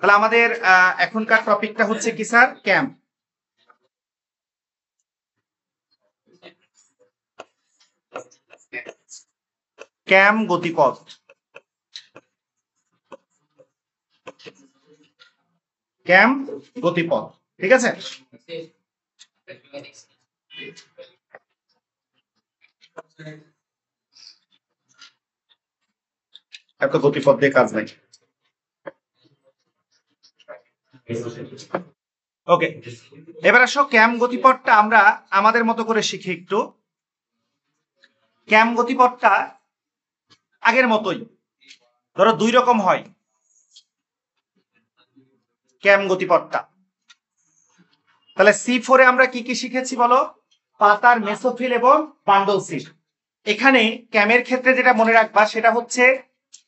তাহলে আমাদের এখনকার টপিকটা হচ্ছে কি স্যার? ক্যাম। ক্যাম গতিপথ। ক্যাম গতিপথ, ঠিক আছে। এত গতিপথ দিয়ে কাজ নাই। ওকে, এবার আসো ক্যাম গতিপথটা আমরা আমাদের মতো করে শিখি একটু। ক্যাম গতিপথটা আগের মতোই, ধরো দুই রকম হয় ক্যাম গতিপথটা। তাহলে C4 এ আমরা কি কি শিখেছি বলো? পাতার মেসোফিল এবং বান্ডল সিল। এখানে ক্যামের ক্ষেত্রে যেটা মনে রাখবা সেটা হচ্ছে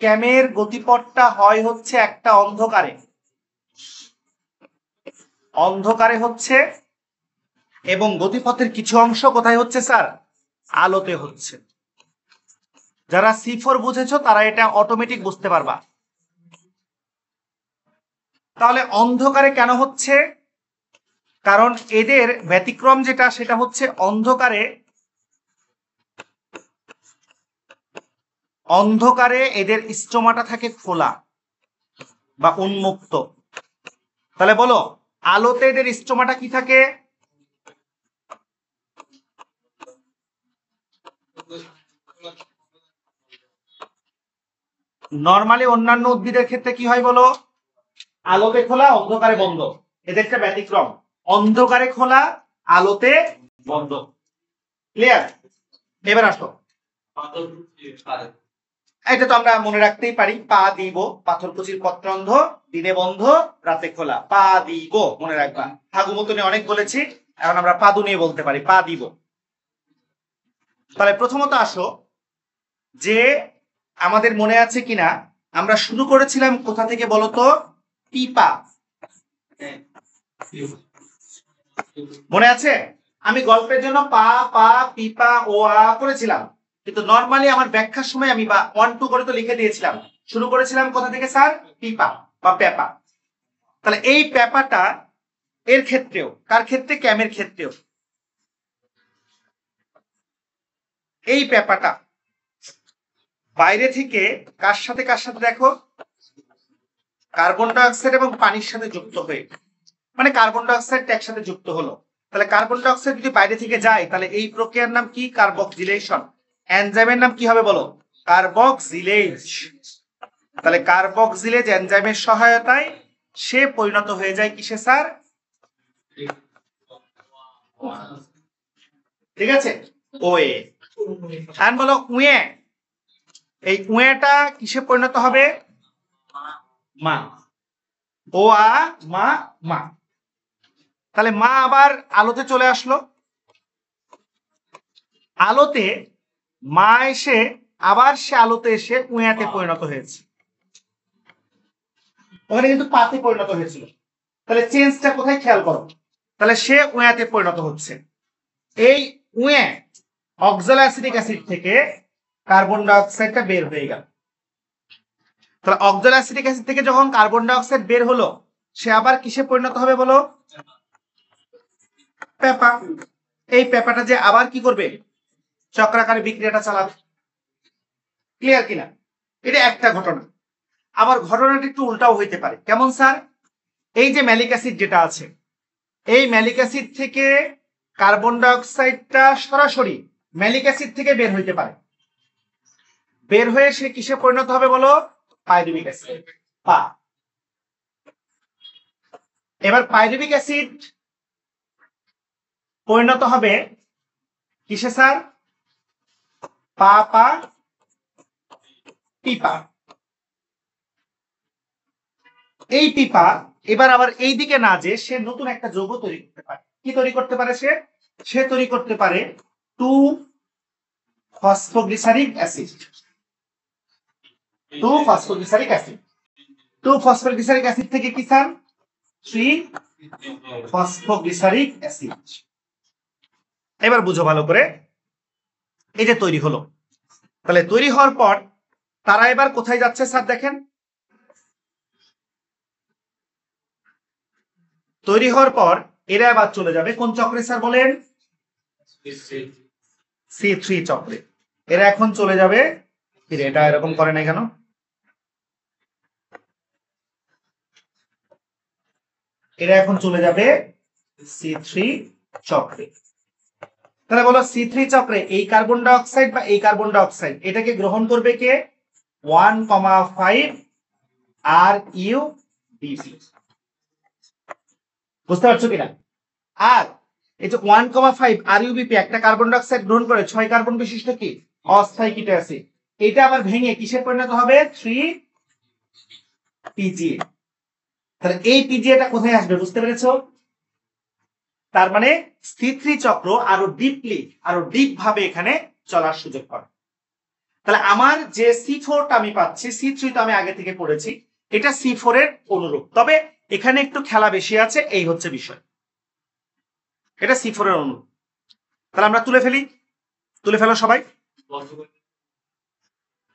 ক্যামের গতিপথটা হয় হচ্ছে একটা অন্ধকারে, অন্ধকারে হচ্ছে, এবং গতিপথের কিছু অংশ কোথায় হচ্ছে স্যার? আলোতে হচ্ছে। যারা C4 বুঝেছো তারা এটা অটোমেটিক বুঝতে পারবা। তাহলে অন্ধকারে কেন হচ্ছে? কারণ এদের ব্যতিক্রম যেটা সেটা হচ্ছে অন্ধকারে, অন্ধকারে এদের স্টোমাটা থাকে খোলা বা উন্মুক্ত। তাহলে বলো, আলোতে এদের স্টোমাটা কি থাকে? নরমালি অন্যান্য উদ্ভিদের ক্ষেত্রে কি হয় বলো? আলোতে খোলা, অন্ধকারে বন্ধ। এদের একটা ব্যতিক্রম, অন্ধকারে খোলা, আলোতে বন্ধ। ক্লিয়ার? এবার আসো, এটা তো আমরা মনে রাখতেই পারি, পা দিব পাথরকুচির পত্রন্ধ, দিনে বন্ধ রাতে খোলা। পা দিব মনে রাখবা। হাগুমতনে অনেক বলেছি, এখন আমরা পাদু নিয়ে বলতে পারি, পা দিব। তাহলে প্রথমত আসো, যে আমাদের মনে আছে কিনা আমরা শুরু করেছিলাম কোথা থেকে বলতো? পিপা। মনে আছে? আমি গল্পের জন্য পা পা পিপা ও আ করেছিলাম, কিন্তু নরমালি আমার ব্যাখ্যার সময় আমি বা 1 2 করে তো লিখে দিয়েছিলাম। শুরু করেছিলাম কোথা থেকে স্যার? পিপা বা পেপা। তাহলে এই পেপাটা এর ক্ষেত্রেও, কার ক্ষেত্রে? ক্যামের ক্ষেত্রেও এই পেপাটা বাইরে থেকে কার সাথে কার সাথে দেখো? কার্বন ডাই অক্সাইড এবং পানির সাথে যুক্ত হয়ে, মানে কার্বন ডাই অক্সাইড একসাথে যুক্ত হলো। তাহলে কার্বন ডাই অক্সাইড যদি বাইরে থেকে যায় তাহলে এই প্রক্রিয়ার নাম কি? কার্বক্সিলেশন। এনজাইমের নাম কি হবে বলো? কার্বক্সিলেজ। তাহলে কার্বক্সিলেজ এনজাইমের সহায়তায় সে পরিণত হয়ে যায় কিসে স্যার? ঠিক আছে, ওয়ে। এখন বলো উয়ে। এই উয়েটা কিসে পরিণত হবে? মা। ও আ মা মা। তাহলে মা আবার আলোতে চলে আসলো। আলোতে মা এসে আবার সে আলোতে এসে উয়াতে পরিণত হয়েছে। ওখানে কিন্তু পাতে পরিণত হয়েছিল। তাহলে চেঞ্জটা কোথায় খেয়াল করো? তাহলে সে উয়াতে পরিণত হচ্ছে। এই উয়ে অক্সালোঅ্যাসিটিক অ্যাসিড থেকে কার্বন ডাই অক্সাইডটা বের হয়ে গেল। তাহলে অক্সালোঅ্যাসিটিক অ্যাসিড থেকে যখন কার্বন ডাই অক্সাইড বের হলো, সে আবার কিসে পরিণত হবে বলো? পেপা। এই পেপাটা যে আবার কি করবে? চক্রাকারে বিক্রিয়াটা চালাবে। ক্লিয়ার কিনা? এটা একটা ঘটনা। আবার ঘটনাটা একটু উল্টাও হইতে পারে। কেমন স্যার? এই যে ম্যালিক অ্যাসিড যেটা আছে, এই ম্যালিক অ্যাসিড থেকে কার্বন ডাই অক্সাইডটা সরাসরি ম্যালিক অ্যাসিড থেকে বের হইতে পারে। বের হয়ে সে কিসে পরিণত হবে বলো? Pyruvic acid. পা। এবার পাইরুভিক অ্যাসিড পরিণত হবে কিসে স্যার? পা পা পিপা। এই পিপা এবার আবার এই দিকে না যে সে নতুন একটা যৌগ তৈরি করতে পারে। কি তৈরি করতে পারে সে? সে তৈরি করতে পারে 2 phosphoglyceric acid. 2 phosphoglyceric acid. 2 phosphoglyceric acid থেকে কি স্যার? 3 phosphoglyceric acid. এবার বুঝো ভালো করে, এই যে তৈরি হলো। তাহলে তৈরি হওয়ার পর তারা এবার কোথায় যাচ্ছে স্যার? দেখেন, তৈরি হওয়ার পর এরা আবার চলে যাবে কোন চক্রে স্যার বলেন? C3 চক্রে। এরা এখন চলে যাবে, এটা এরকম করে না কেন? এরা এখন চলে যাবে C3 চক্রে। তাহলে বলো C3 চক্রে এই কার্বন ডাই অক্সাইড বা এই কার্বন ডাই অক্সাইড এটাকে গ্রহণ করবে কে? 1,5 RUBP। বুঝতে পারছো কিনা? আর এই যে 1,5 RUBP একটা কার্বন ডাই অক্সাইড গ্রহণ করে 6 কার্বন বিশিষ্ট কি অস্থায়ী কিটো অ্যাসিড, এটা আবার ভেঙে কিসে পরিণত হবে? 3PGA। তাহলে এই পিজিএটা কোথায় আসবে বুঝতে পেরেছো? তার মানে C3 চক্র আরো ডিপ ভাবে এখানে চলার সুযোগ পাবে। তাহলে আমার যে C4 টা আমি পাচ্ছি, C3 তো আমি আগে থেকে পড়েছি, এটা C4 এর অনুরূপ, তবে এখানে একটু খেলা বেশি আছে, এই হচ্ছে বিষয়। এটা C4 এর অনুরূপ। তাহলে আমরা তুলে ফেলো সবাই,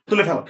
তুলে ফেলো।